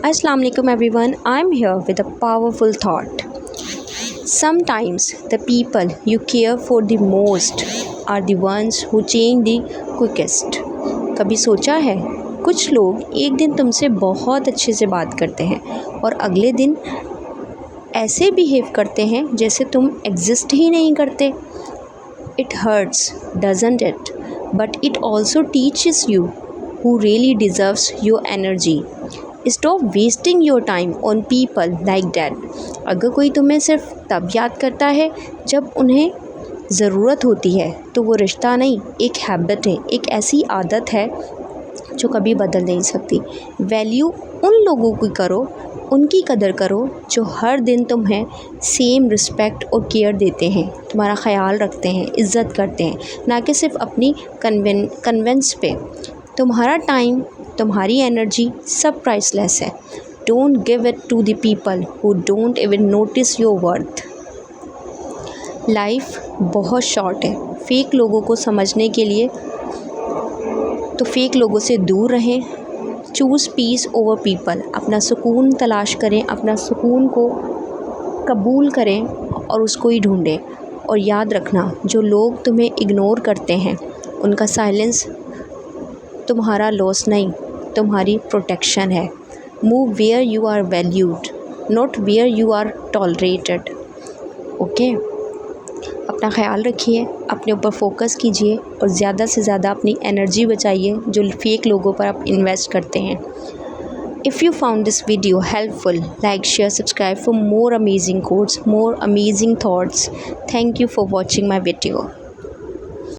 Assalamu alaikum everyone. I'm here with a powerful thought. Sometimes the people you care for the most are the ones who change the quickest. कभी सोचा है कुछ लोग एक दिन तुमसे बहुत अच्छे से बात करते हैं और अगले दिन ऐसे बिहेव करते हैं जैसे तुम एग्जिस्ट ही नहीं करते. It hurts, doesn't it? But it also teaches you who really deserves your energy. Stop wasting your time on people like that. अगर कोई तुम्हें सिर्फ तब याद करता है जब उन्हें ज़रूरत होती है तो वो रिश्ता नहीं, एक हैबिट है, एक ऐसी आदत है जो कभी बदल नहीं सकती. वैल्यू उन लोगों की करो, उनकी कदर करो जो हर दिन तुम्हें सेम रिस्पेक्ट और केयर देते हैं, तुम्हारा ख्याल रखते हैं, इज़्ज़त करते हैं, ना कि सिर्फ अपनी कन्वेंस पे. तुम्हारा टाइम, तुम्हारी एनर्जी सब प्राइसलेस है. Don't give it to the people who don't even notice your worth. Life बहुत शॉर्ट है. फेक लोगों को समझने के लिए तो फेक लोगों से दूर रहें. Choose peace over people. अपना सुकून तलाश करें, अपना सुकून को कबूल करें और उसको ही ढूंढें. और याद रखना, जो लोग तुम्हें इग्नोर करते हैं उनका साइलेंस तुम्हारा लॉस नहीं, तुम्हारी प्रोटेक्शन है. Move where you are valued, not where you are tolerated. Okay, अपना ख्याल रखिए, अपने ऊपर फोकस कीजिए और ज़्यादा से ज़्यादा अपनी एनर्जी बचाइए जो फेक लोगों पर आप इन्वेस्ट करते हैं. If you found this video helpful, like, share, subscribe for more amazing quotes, more amazing thoughts. Thank you for watching my video.